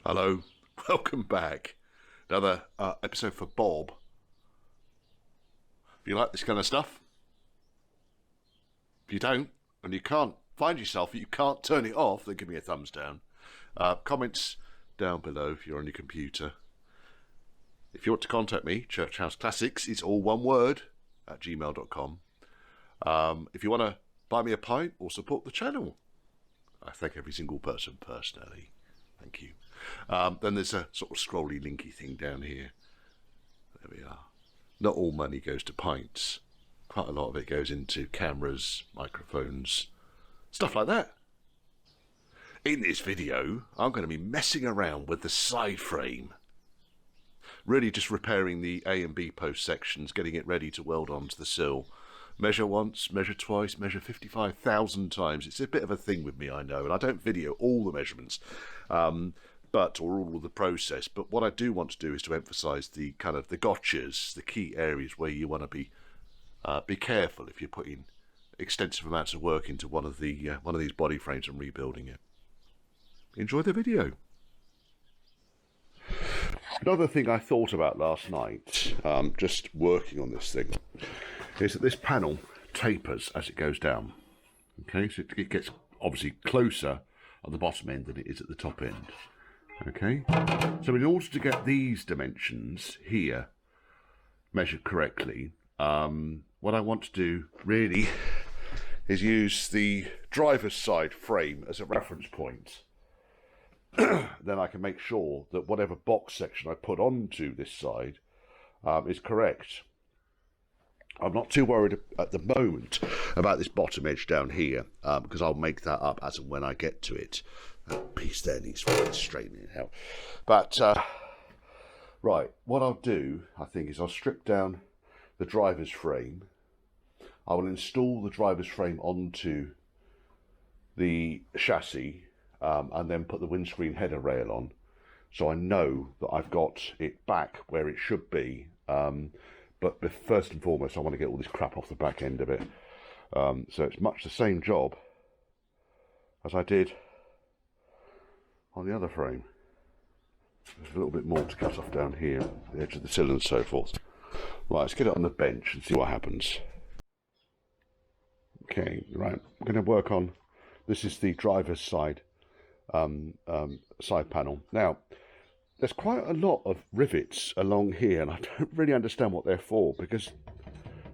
Hello, welcome back. Another episode for Bob. If you like this kind of stuff, if you don't, and you can't find yourself, you can't turn it off, then give me a thumbs down. Comments down below if you're on your computer. If you want to contact me, Church House Classics, it's all one word, at gmail.com. If you want to buy me a pint or support the channel, I thank every single person personally. Thank you. Then there's a sort of scrolly linky thing down here. There we are. Not all money goes to pints. Quite a lot of it goes into cameras, microphones, stuff like that. In this video, I'm going to be messing around with the side frame. Really just repairing the A and B post sections, getting it ready to weld onto the sill. Measure once, measure twice, measure 55,000 times. It's a bit of a thing with me, I know, and I don't video all the measurements, or all of the process. But what I do want to do is to emphasise the kind of the gotchas, the key areas where you want to be careful if you're putting extensive amounts of work into one of these body frames and rebuilding it. Enjoy the video. Another thing I thought about last night, just working on this thing, is that this panel tapers as it goes down. Okay, so it gets obviously closer at the bottom end than it is at the top end. Okay, so in order to get these dimensions here measured correctly, what I want to do really is use the driver's side frame as a reference point. Then I can make sure that whatever box section I put onto this side is correct. I'm not too worried at the moment about this bottom edge down here, because I'll make that up as and when I get to it. That piece there needs straightening out. But, right, what I'll do, I think, is I'll strip down the driver's frame. I will install the driver's frame onto the chassis, and then put the windscreen header rail on, so I know that I've got it back where it should be. But first and foremost, I want to get all this crap off the back end of it. So it's much the same job as I did on the other frame. There's a little bit more to cut off down here, the edge of the sill and so forth. Right, let's get it on the bench and see what happens. Okay, right, I'm going to work on, this is the driver's side side panel. Now, there's quite a lot of rivets along here, and I don't really understand what they're for, because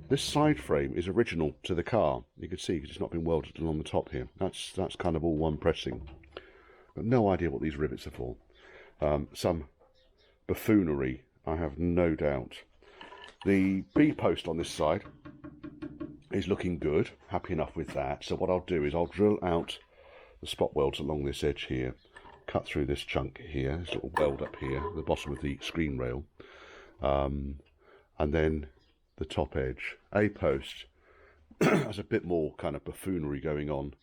this side frame is original to the car. You can see because it's not been welded along the top here. That's kind of all one pressing. But no idea what these rivets are for. Some buffoonery, I have no doubt. The B post on this side is looking good. Happy enough with that. So what I'll do is I'll drill out the spot welds along this edge here, cut through this chunk here, this little weld up here, the bottom of the screen rail, and then the top edge. A post has a bit more kind of buffoonery going on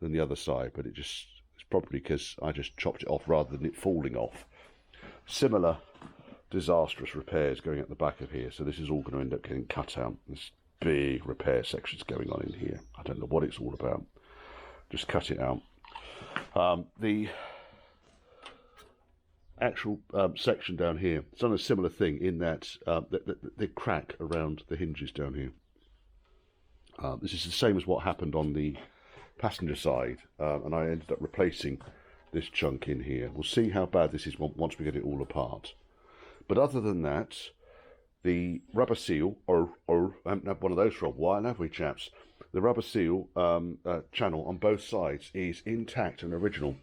than the other side, but it's probably because I just chopped it off rather than it falling off. Similar disastrous repairs going at the back of here, so this is all going to end up getting cut out. There's big repair sections going on in here. I don't know what it's all about. Just cut it out. The actual section down here, it's done a similar thing in that they crack around the hinges down here. This is the same as what happened on the passenger side, and I ended up replacing this chunk in here. We'll see how bad this is once we get it all apart. But other than that, the rubber seal, or I haven't had one of those for a while, have we, chaps? The rubber seal channel on both sides is intact and original.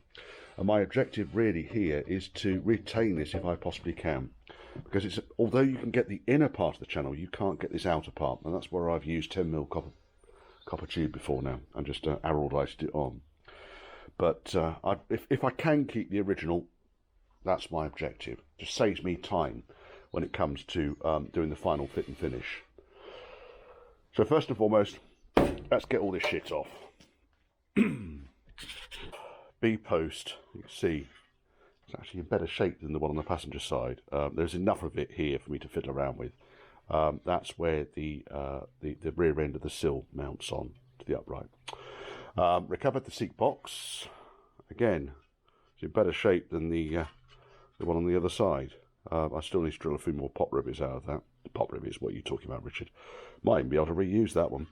And my objective really here is to retain this if I possibly can. Because although you can get the inner part of the channel, you can't get this outer part. And that's where I've used 10mm copper tube before now and just araldized it on. But if I can keep the original, that's my objective. Just saves me time when it comes to doing the final fit and finish. So first and foremost, let's get all this shit off. B post, you can see it's actually in better shape than the one on the passenger side. There's enough of it here for me to fiddle around with. That's where the rear end of the sill mounts on to the upright. Recovered the seat box. Again, it's in better shape than the the one on the other side. I still need to drill a few more pop rivets out of that. Pop rivets, what are you talking about, Richard? Might even be able to reuse that one.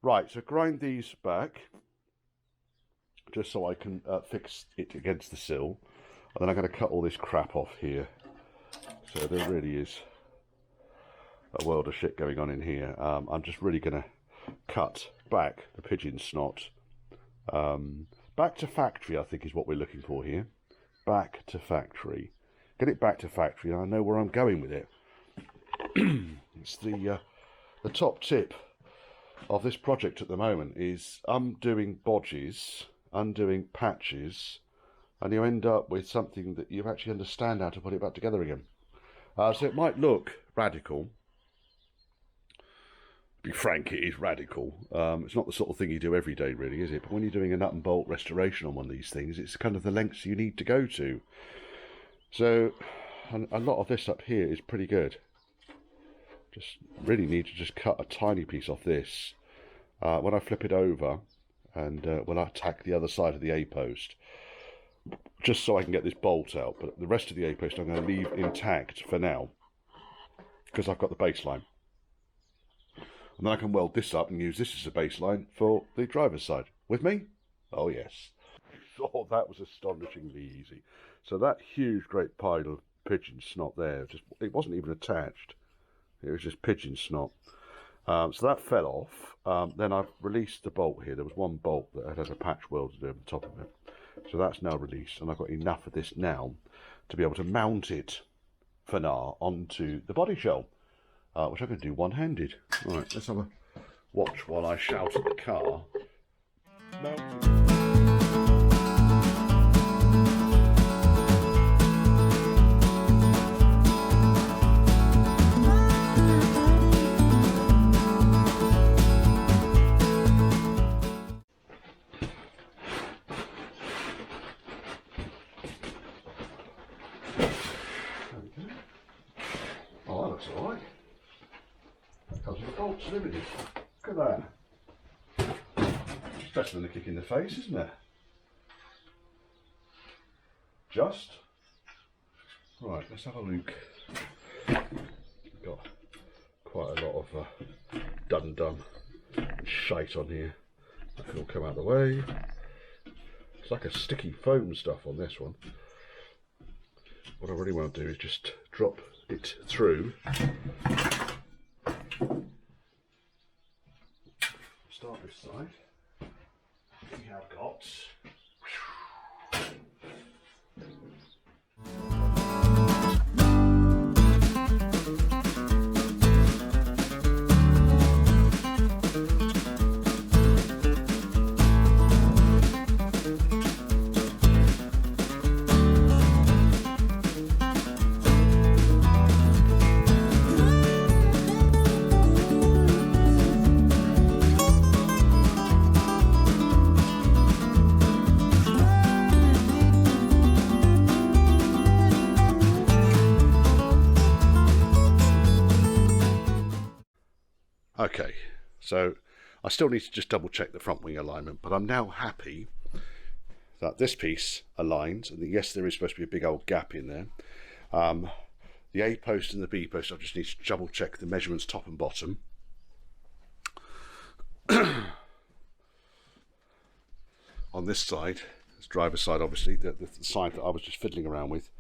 Right, so grind these back, just so I can fix it against the sill. And then I'm going to cut all this crap off here. So there really is a world of shit going on in here. I'm just really going to cut back the pigeon snot. Back to factory, I think, is what we're looking for here. Back to factory. Get it back to factory, and I know where I'm going with it. It's the top tip of this project at the moment is undoing bodges, undoing patches, and you end up with something that you actually understand how to put it back together again. So it might look radical. To be frank, it is radical. It's not the sort of thing you do every day, really, is it? But when you're doing a nut and bolt restoration on one of these things, it's kind of the lengths you need to go to. So a lot of this up here is pretty good. Just really need to just cut a tiny piece off this. When I flip it over, and when I attack the other side of the A-post, just so I can get this bolt out. But the rest of the A-post I'm going to leave intact for now, because I've got the baseline. And then I can weld this up and use this as a baseline for the driver's side. With me? Oh yes. Oh, that was astonishingly easy. So that huge great pile of pigeon snot there, it wasn't even attached. It was just pigeon snot. So that fell off. Then I've released the bolt here. There was one bolt that had a patch weld to do on the top of it. So that's now released, and I've got enough of this now to be able to mount it for now onto the body shell, which I'm going to do one-handed. All right, let's have a watch while I shout at the car. Oh, that looks alright. Comes with the bolts and everything. Look at that. It's better than a kick in the face, isn't it? Just. Right, let's have a look. Got quite a lot of dum-dum and shite on here. That can all come out of the way. It's like a sticky foam stuff on this one. What I really want to do is just drop it through. Start this side. We have got okay, so I still need to just double check the front wing alignment, but I'm now happy that this piece aligns, and yes, there is supposed to be a big old gap in there. The A post and the B post, I just need to double check the measurements top and bottom. On this side, this driver's side, obviously, the side that I was just fiddling around with,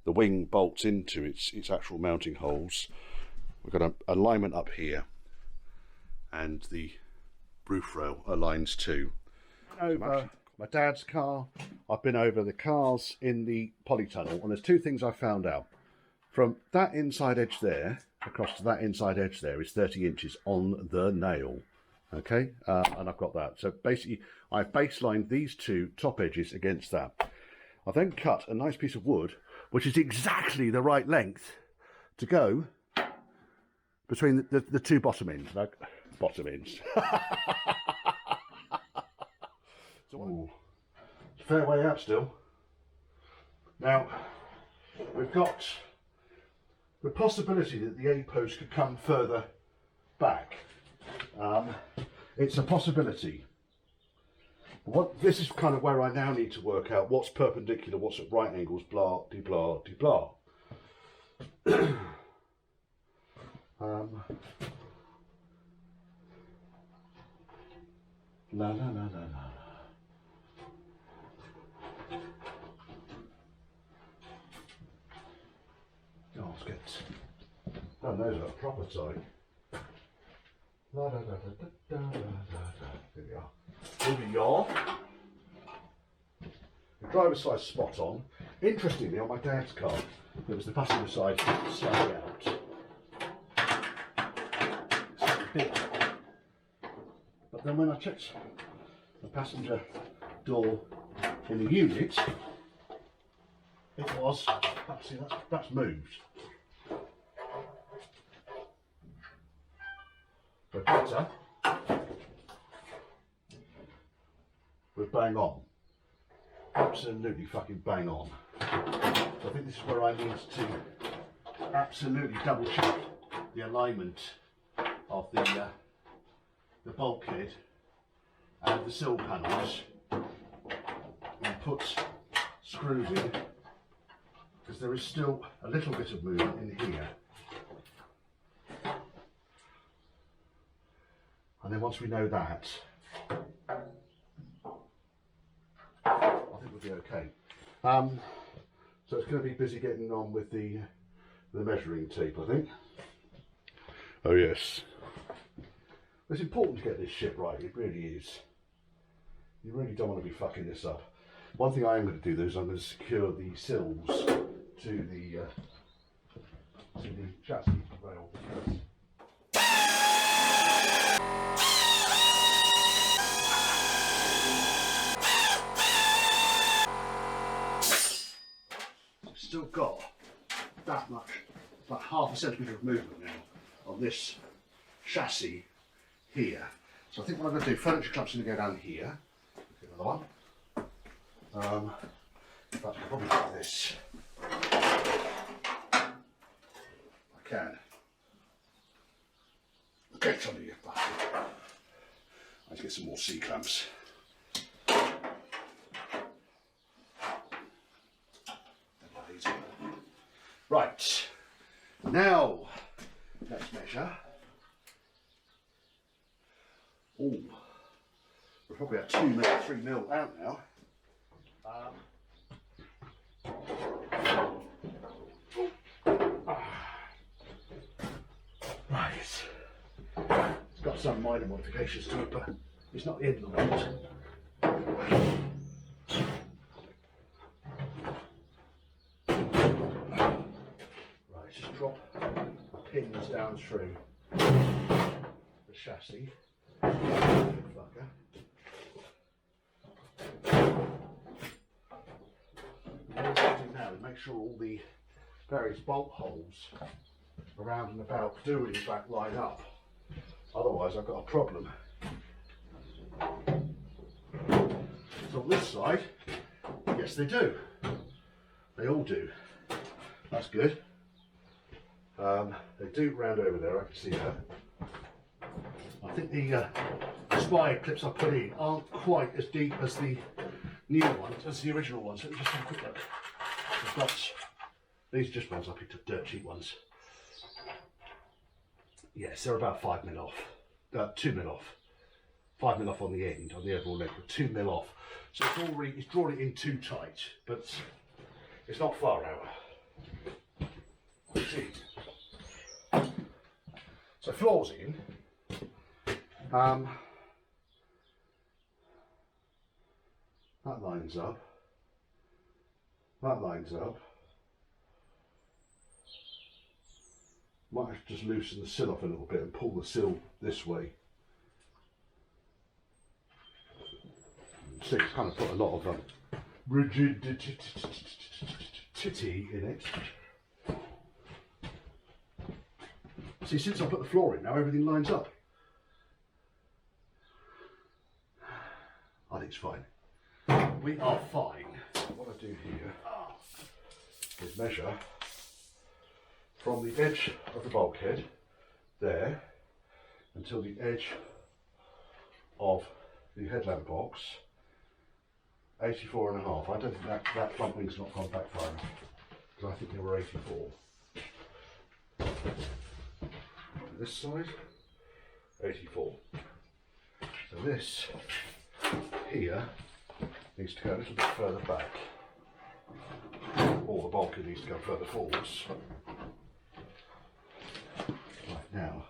the wing bolts into its actual mounting holes. We've got an alignment up here, and the roof rail aligns too. Over my dad's car, I've been over the cars in the polytunnel, and there's two things I found out. From that inside edge there across to that inside edge there is 30 inches on the nail. Okay, and I've got that. So basically I've baselined these two top edges against that. I then cut a nice piece of wood, which is exactly the right length to go between the two bottom ends. Bottom ends. So, fair way out still. Now, we've got the possibility that the A-post could come further back. It's a possibility. This is kind of where I now need to work out what's perpendicular, what's at right angles, blah, de blah, de blah. La la la la la. Oh, let's get. Oh, those are proper tight. La da da da da da da da. There we are. Here we are. The driver's side spot on. Interestingly, on my dad's car, there was the passenger side slightly out. But then when I checked the passenger door in the unit, it was, see, that's moved. But better, we're bang on. Absolutely fucking bang on. So I think this is where I need to absolutely double check the alignment of the bulkhead and the sill panels and put screws in, because there is still a little bit of movement in here. And then once we know that, I think we'll be okay. So it's going to be busy getting on with the measuring tape, I think. Oh yes. It's important to get this shit right, it really is. You really don't want to be fucking this up. One thing I am going to do though is I'm going to secure the sills to the chassis rail. Still got that much, about half a centimetre of movement now on this chassis here. So I think what I'm going to do, furniture clamps going to go down here. Get another one. In fact, I can probably do this. I can. Get on here. I need to get some more C clamps. Right, now let's measure. Oh, we're probably at 2 mil, 3 mil out now. Right, it's got some minor modifications to it, but it's not the end of the world. Drop pins down through the chassis. Fucker. What I'm going to do now is make sure all the various bolt holes around and about do in fact line up. Otherwise I've got a problem. So on this side, yes they do. They all do. That's good. They do round over there, I can see that. I think the spy clips I put in aren't quite as deep as the new ones, as the original ones. Let me just have a quick look. I've got, these are just ones I picked up, dirt cheap ones. Yes, they're about 5 mil off, 2 mil off. 5 mil off on the end, on the overall length, but 2 mil off. So it's drawn it in too tight, but it's not far out. See. So floors in. That lines up. That lines up. Might have to just loosen the sill off a little bit and pull the sill this way. See, it's kind of put a lot of rigidity in it. See, since I put the floor in now, everything lines up. I think it's fine. We are fine. What I do here is measure from the edge of the bulkhead there until the edge of the headlamp box 84.5. I don't think that front wing's not gone back far enough, because I think they were 84. This side, 84. So this here needs to go a little bit further back, or the bulkhead needs to go further forwards. Right, now,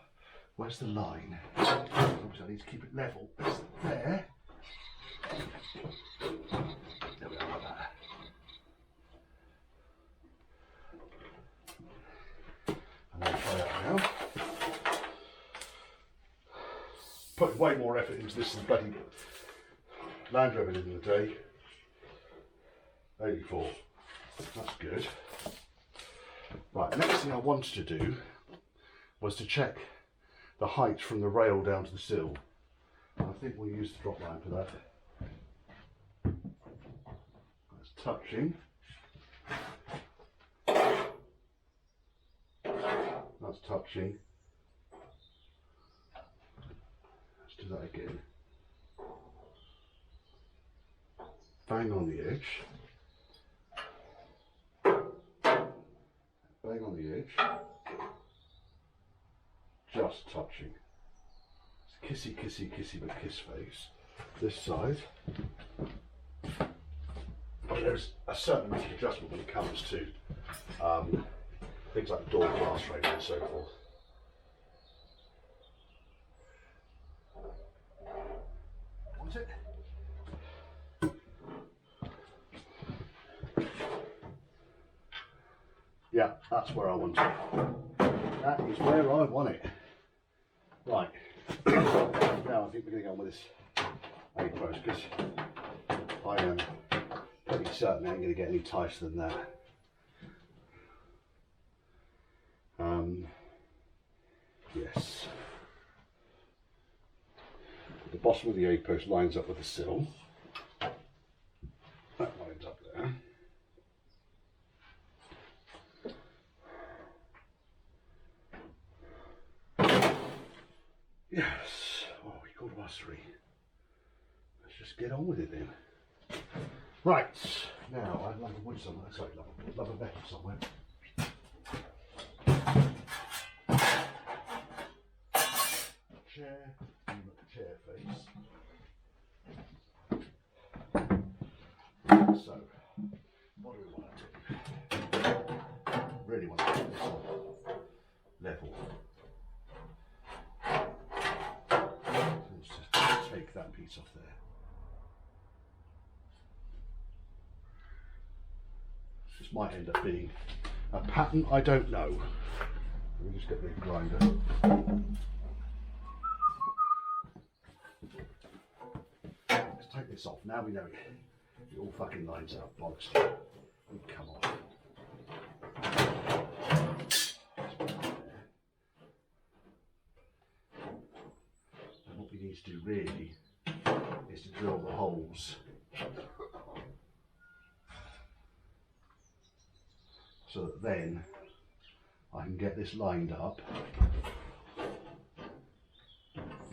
where's the line? Obviously I need to keep it level. It's there. There we are, like that. And then try that now. Put way more effort into this than bloody Land Rover in the day. 84. That's good. Right, the next thing I wanted to do was to check the height from the rail down to the sill. And I think we'll use the drop line for that. That's touching. That's touching. Let's do that again. Bang on the edge. Bang on the edge. Just touching. It's kissy, kissy, kissy, but kiss face. This side. But there's a certain amount of adjustment when it comes to things like the door glass frame and so forth. Want it? Yeah, that's where I want it. That is where I want it. Right. Now I think we're going to go on with this A-post, because I am pretty certain I ain't going to get any tighter than that. Yes. The bottom of the A-post lines up with the sill. That lines up there. Yes. Oh, we called it us 3. Let's just get on with it then. Right. Now, I have a lump of wood somewhere. Sorry, lump of metal somewhere. Chair. And look at the chair face. So, what do we want to do? Really want to get this on level. Let's just take that piece off there. This might end up being a pattern, I don't know. Let me just get the grinder. Let's take this off. Now we know it all fucking lines up. Bollocks. Come on. And what we need to do really is to drill the holes so that then I can get this lined up.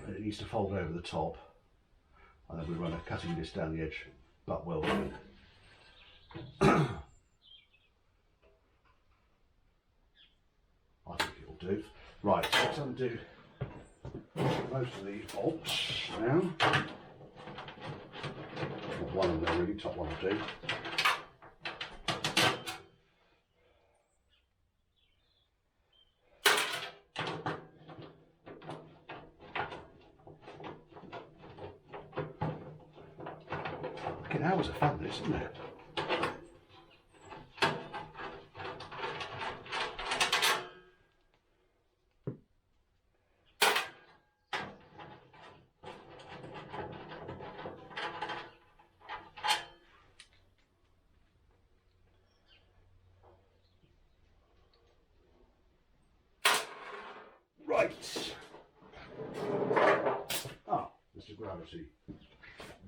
And it needs to fold over the top, and then we run a cutting disc down the edge, butt welding. I think it'll do. Right, so let's undo most of these bolts now. Not one of them really, top one will do. Fucking hours of fun this, isn't it? Right. Ah, Mr. Gravity. It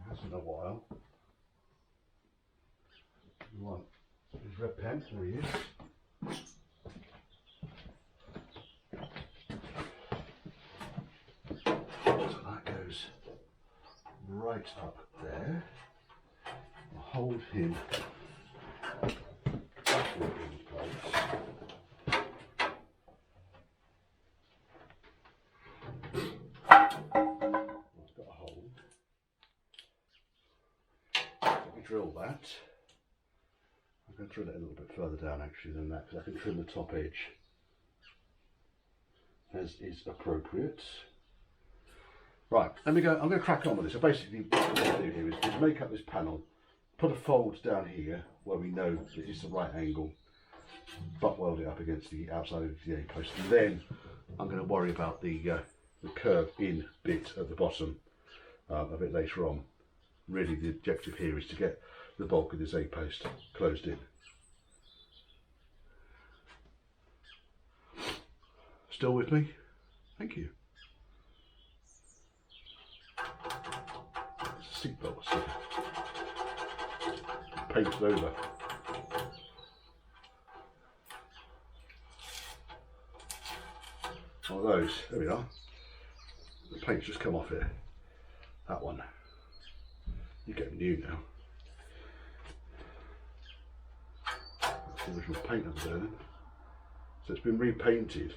has been a while. One. His red pen, there he is. So that goes right up there. hold him backward in place. I've got a hole. Let me drill that. I'm going to drill it a little bit further down actually than that, because I can trim the top edge as is appropriate. Right, let me go. I'm going to crack on with this. So basically what I'm going to do here is make up this panel, put a fold down here where we know that it's the right angle, butt weld it up against the outside of the A-post, and then I'm going to worry about the curve in bit at the bottom a bit later on. Really the objective here is to get the bulk of this A-post closed in. Still with me? Thank you. Seatbelt sticker. Painted over. One of those. There we are. The paint's just come off here. That one. You're getting new now. That's the original paint over there then. So it's been repainted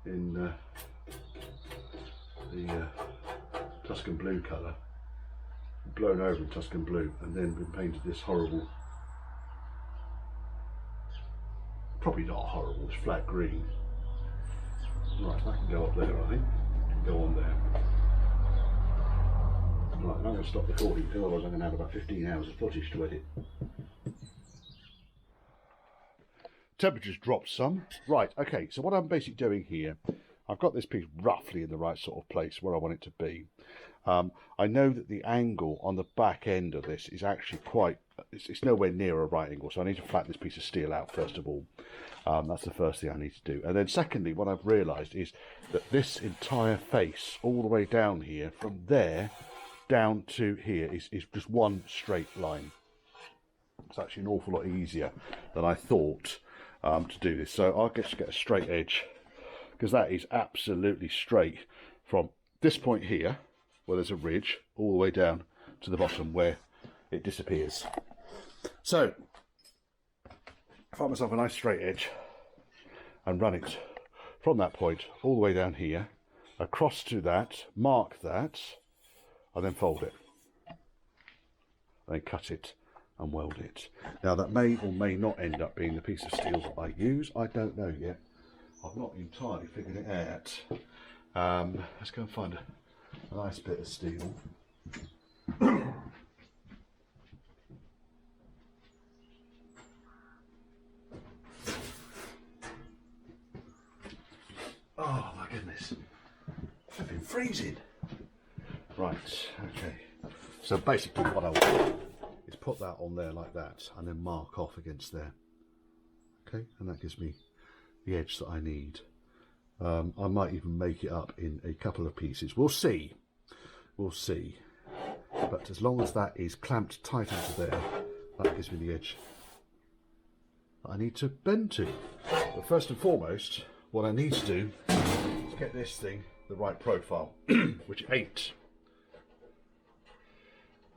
in the Tuscan blue colour, blown over in Tuscan blue, and then been painted this horrible, probably not horrible, it's flat green. Right, that can go up there, I think. Can go on there. Right, and I'm going to stop recording, because otherwise I'm going to have about 15 hours of footage to edit. Temperature's dropped some. Right, okay, so what I'm basically doing here, I've got this piece roughly in the right sort of place where I want it to be. I know that the angle on the back end of this is actually quite, it's nowhere near a right angle, so I need to flatten this piece of steel out first of all. That's the first thing I need to do. And then secondly, what I've realised is that this entire face, all the way down here, from there down to here, is just one straight line. It's actually an awful lot easier than I thought to do this. So I'll just get a straight edge, because that is absolutely straight from this point here, where there's a ridge, all the way down to the bottom where it disappears. So I find myself a nice straight edge and run it from that point all the way down here, across to that, mark that, and then fold it, then cut it and weld it. Now that may or may not end up being the piece of steel that I use. I don't know yet. I've not entirely figured it out. Let's go and find a nice bit of steel. Oh my goodness, I've been freezing. Right, okay. So basically what I'll do is put that on there like that, and then mark off against there. Okay, and that gives me the edge that I need. I might even make it up in a couple of pieces. We'll see. We'll see. But as long as that is clamped tight into there, that gives me the edge that I need to bend to. But first and foremost, what I need to do is get this thing the right profile, which it ain't.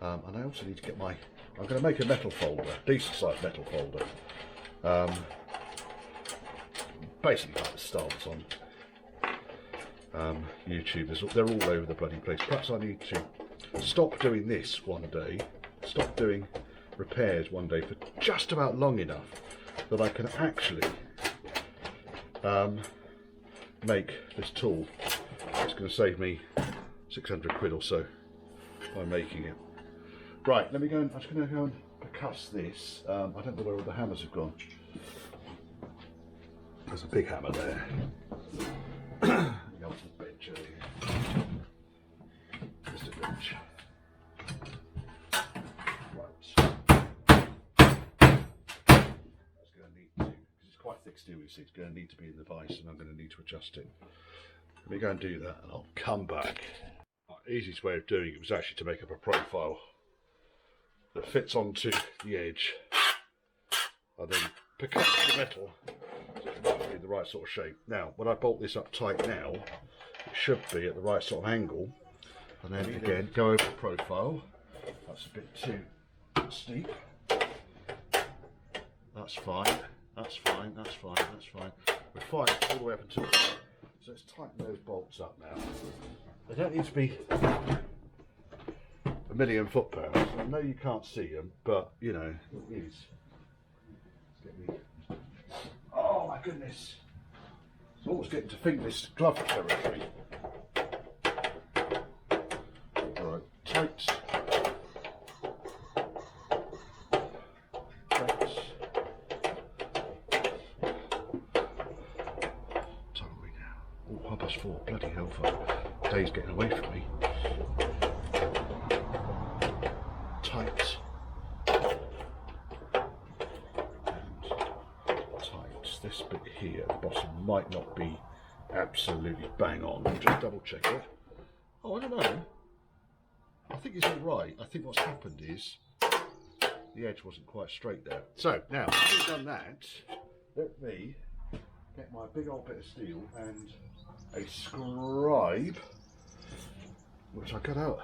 And I also need to get my, I'm going to make a metal folder, decent sized metal folder. Basically like the style that's on YouTube. They're all over the bloody place. Perhaps I need to stop doing this one day, stop doing repairs one day for just about long enough that I can actually make this tool. It's going to save me 600 quid or so by making it. Right, let me go and, I'm just going to go and percuss this. I don't know where all the hammers have gone. There's a big hammer there. Go to the bench over here. Just a bench. Right. That's going to need to, because it's quite thick steel, you see, it's going to need to be in the vise, and I'm going to need to adjust it. Let me go and do that, and I'll come back. The easiest way of doing it was actually to make up a profile that fits onto the edge. I then pick up the metal so it might be the right sort of shape. Now, when I bolt this up tight now, it should be at the right sort of angle. And then again, go over the profile. That's a bit too steep. That's fine. That's fine. That's fine. That's fine. We're fine all the way up until there. So let's tighten those bolts up now. They don't need to be a million foot-pounds. I know you can't see them, but you know it is. Let's get me. Oh my goodness! It's almost getting to fingerless glove territory. All right, tight. Oh, bloody hell, day's getting away from me. Tight. And tight. This bit here at the bottom might not be absolutely bang on. I'll just double check it. Oh, I don't know. I think it's alright. I think what's happened is the edge wasn't quite straight there. So, now, having done that, let me get my big old bit of steel and a scribe, which I got out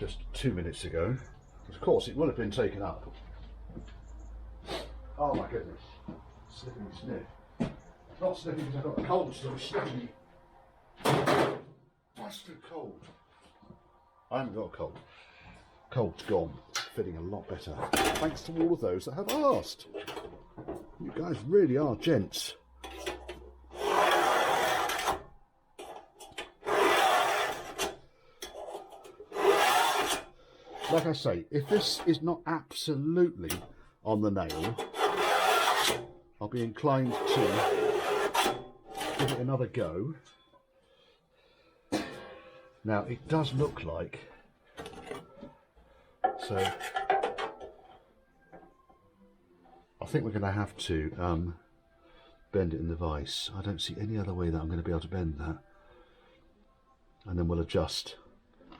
just 2 minutes ago. Of course, it would have been taken up. Oh my goodness. Sniffing sniff. Not sniffing because I've got a cold still, sniffing. Bastard cold. I haven't got a cold. Cold's gone. Feeling a lot better. Thanks to all of those that have asked. You guys really are gents. Like I say, if this is not absolutely on the nail, I'll be inclined to give it another go. Now, it does look like, so I think we're going to have to bend it in the vise. I don't see any other way that I'm going to be able to bend that. And then we'll adjust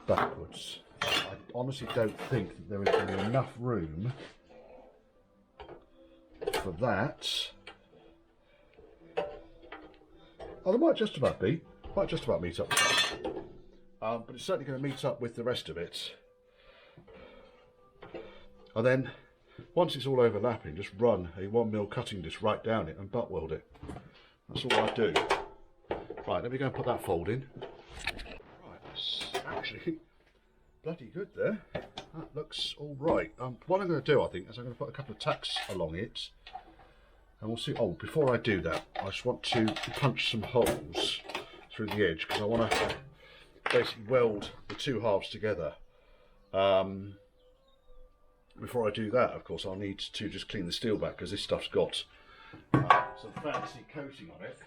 backwards. I honestly don't think that there is going to be enough room for that. Oh, there might just about be. Might just about meet up with that. But it's certainly going to meet up with the rest of it. And then, once it's all overlapping, just run a 1mm cutting disc right down it and butt weld it. That's all I do. Right, let me go and put that fold in. Right, that's actually bloody good there. That looks all right. What I'm going to do, I think, is I'm going to put a couple of tacks along it, and we'll see. Oh, before I do that, I just want to punch some holes through the edge because I want to basically weld the two halves together. Before I do that, of course, I'll need to just clean the steel back because this stuff's got some fancy coating on it,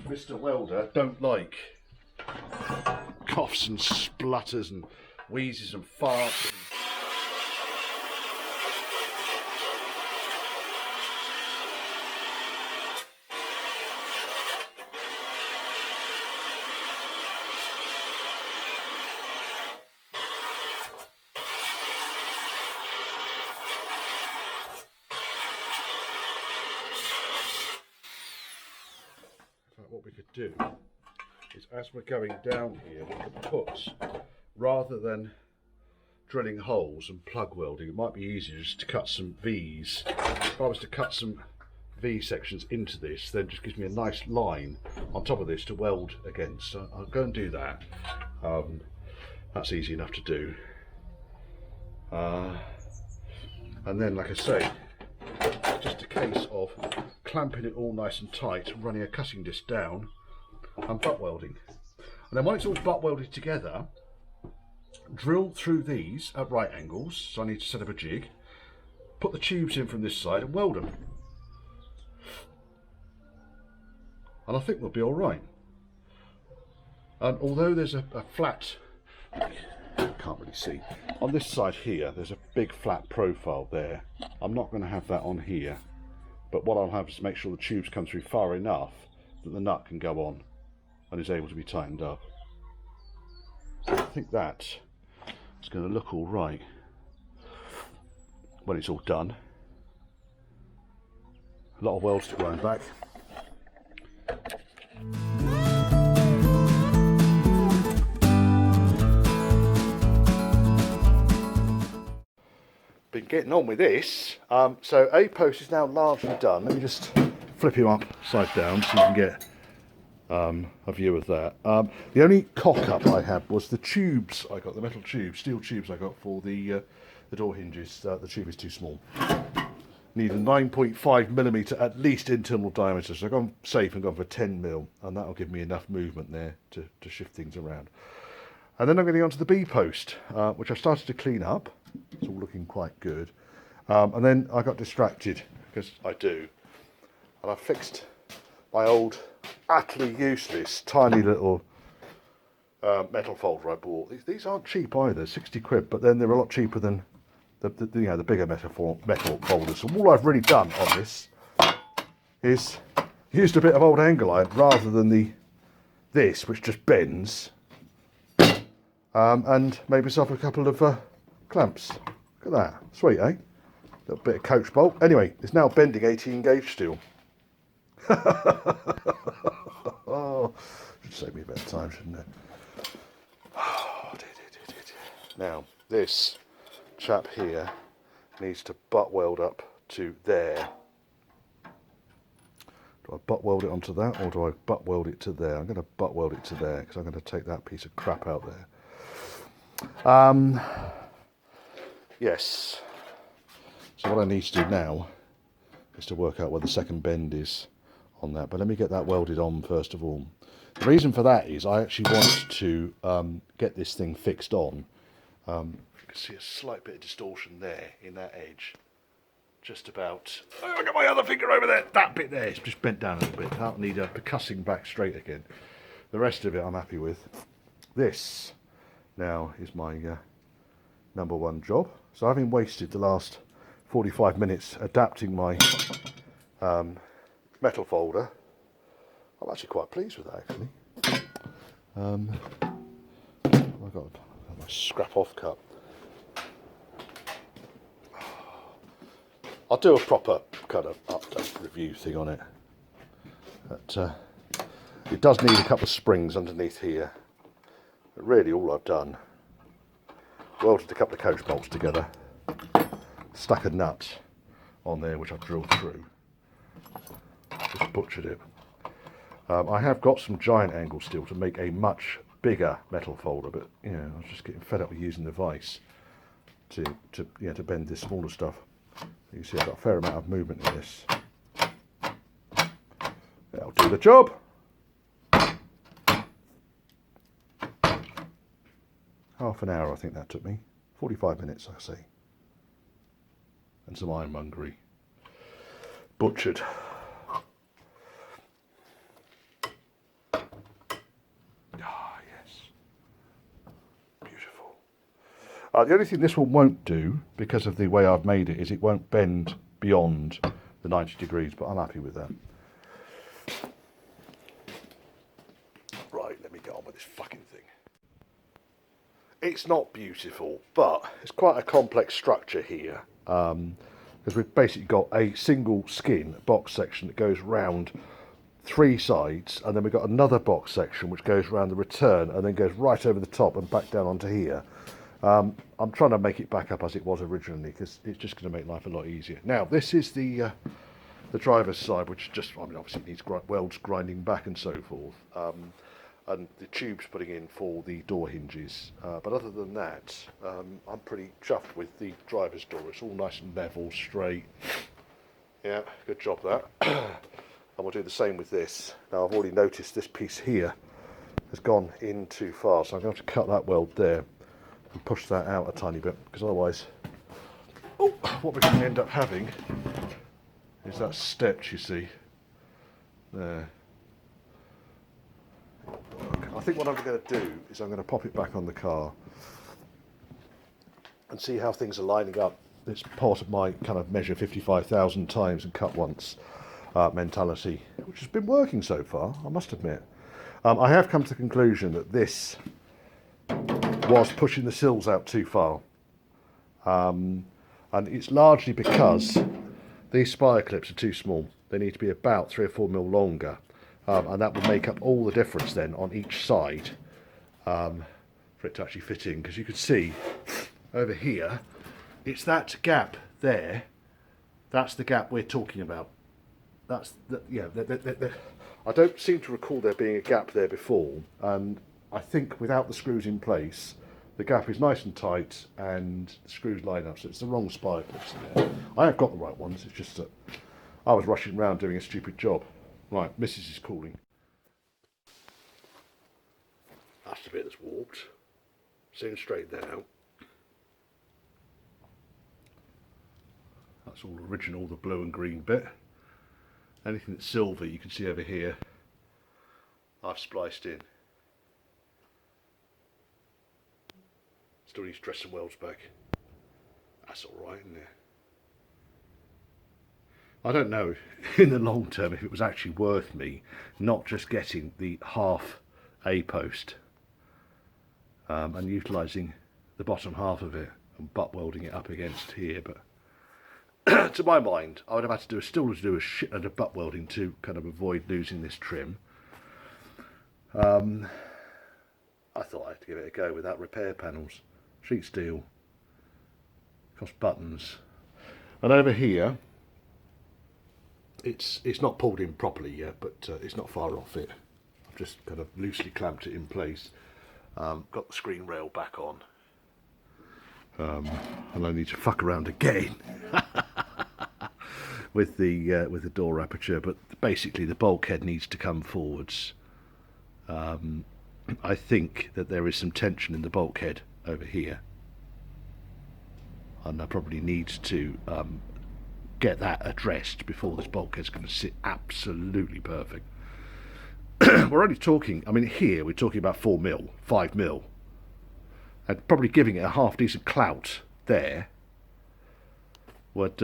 which Mr. Welder don't like. Coughs and splutters and wheezes and farts. What we could do is, as we're going down here, we could put, rather than drilling holes and plug welding, it might be easier just to cut some V's. If I was to cut some V sections into this, then it just gives me a nice line on top of this to weld against. So I'll go and do that. That's easy enough to do. And then, like I say, it's just a case of clamping it all nice and tight, running a cutting disc down and butt welding. And then when it's all butt welded together, drill through these at right angles, so I need to set up a jig, put the tubes in from this side and weld them. And I think we'll be all right. And although there's a flat, can't really see, on this side here there's a big flat profile there. I'm not going to have that on here. But what I'll have is make sure the tubes come through far enough that the nut can go on and is able to be tightened up. So I think that is going to look all right when it's all done. A lot of welds to grind back. been getting on with this. So A post is now largely done. Let me just flip him upside down so you can get a view of that. The only cock up I had was the tubes I got, the metal tubes, steel tubes I got for the door hinges. The tube is too small. Need a 9.5mm at least internal diameter, so I've gone safe and gone for 10mm, and that'll give me enough movement there to shift things around. And then I'm getting onto the B post, which I've started to clean up. It's all looking quite good. And then I got distracted, because I do, and I fixed my old, utterly useless, tiny little metal folder I bought. These aren't cheap either, 60 quid, but then they're a lot cheaper than the bigger metal folders. So all I've really done on this is used a bit of old angle iron rather than this, which just bends, and made myself a couple of clamps. Look at that, sweet, eh? Little bit of coach bolt. Anyway, it's now bending 18 gauge steel. Oh, should save me a bit of time, shouldn't it? Oh, dear. Now, this chap here needs to butt weld up to there. Do I butt weld it onto that, or do I butt weld it to there? I'm going to butt weld it to there, because I'm going to take that piece of crap out there. Yes. So what I need to do now is to work out where the second bend is on that. But let me get that welded on first of all. The reason for that is I actually want to get this thing fixed on. You can see a slight bit of distortion there in that edge. Just about. Oh, I got my other finger over there. That bit there is just bent down a little bit. That'll need a percussing back straight again. The rest of it I'm happy with. This now is my number one job. So having wasted the last 45 minutes adapting my metal folder, I'm actually quite pleased with that actually. I've got my scrap off cut. I'll do a proper kind of update review thing on it. But it does need a couple of springs underneath here. But really all I've done, welded a couple of coach bolts together, stuck a nut on there which I've drilled through, just butchered it. I have got some giant angle steel to make a much bigger metal folder, but you know, I was just getting fed up with using the vise to bend this smaller stuff. You can see I've got a fair amount of movement in this. That'll do the job. Half an hour I think that took me. 45 minutes I see. And some ironmongery. Butchered. Ah, yes. Beautiful. The only thing this one won't do, because of the way I've made it, is it won't bend beyond the 90 degrees, but I'm happy with that. Right, let me get on with this fucking thing. It's not beautiful, but it's quite a complex structure here. Because we've basically got a single skin box section that goes round 3 sides, and then we've got another box section which goes around the return and then goes right over the top and back down onto here. I'm trying to make it back up as it was originally because it's just going to make life a lot easier. Now this is the driver's side, which just, I mean, obviously needs welds grinding back and so forth, and the tubes putting in for the door hinges. But other than that, I'm pretty chuffed with the driver's door. It's all nice and level, straight. Yeah, good job that. And we'll do the same with this. Now I've already noticed this piece here has gone in too far, so I'm going to have to cut that weld there and push that out a tiny bit, because otherwise, what we're going to end up having is that step, you see, there. I think what I'm going to do is I'm going to pop it back on the car and see how things are lining up. It's part of my kind of measure 55,000 times and cut once mentality, which has been working so far, I must admit. I have come to the conclusion that this was pushing the sills out too far. And it's largely because these spire clips are too small. They need to be about 3 or 4 mil longer. And that will make up all the difference then on each side for it to actually fit in. Because you can see over here, It's that gap there. That's the gap we're talking about. That's the, yeah. I don't seem to recall there being a gap there before, and I think without the screws in place, the gap is nice and tight, and the screws line up. So it's the wrong spy clips in there. I have got the right ones. It's just that I was rushing around doing a stupid job. Right, Mrs. is calling. That's the bit that's warped. Soon straighten that out. That's all original, the blue and green bit. Anything that's silver you can see over here, I've spliced in. Still needs to dress some welds back. That's alright, isn't it? I don't know in the long term if it was actually worth me not just getting the half A-post and utilising the bottom half of it and butt welding it up against here, but to my mind, I would have had to do still to do a shitload of butt welding to kind of avoid losing this trim. I thought I had to give it a go without repair panels, sheet steel, cost buttons, and over here, it's not pulled in properly yet, but it's not far off it. I've just kind of loosely clamped it in place. Got the screen rail back on. And I need to fuck around again with the door aperture, but basically the bulkhead needs to come forwards. I think that there is some tension in the bulkhead over here, and I probably need to get that addressed before this bulkhead's going to sit absolutely perfect. We're only talking, I mean, here we're talking about 4mm, 5mm. And probably giving it a half decent clout there would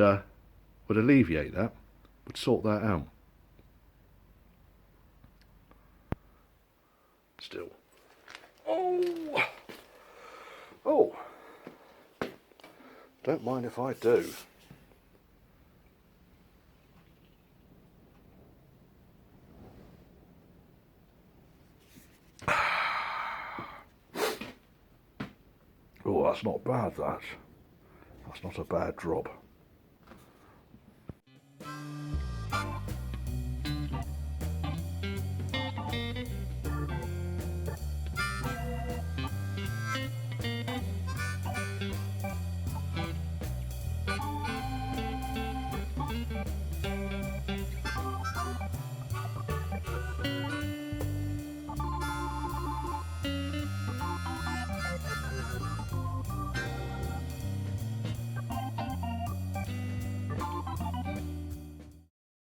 alleviate that, would sort that out. Still. Oh, don't mind if I do. Oh, that's not bad, that's not a bad drop.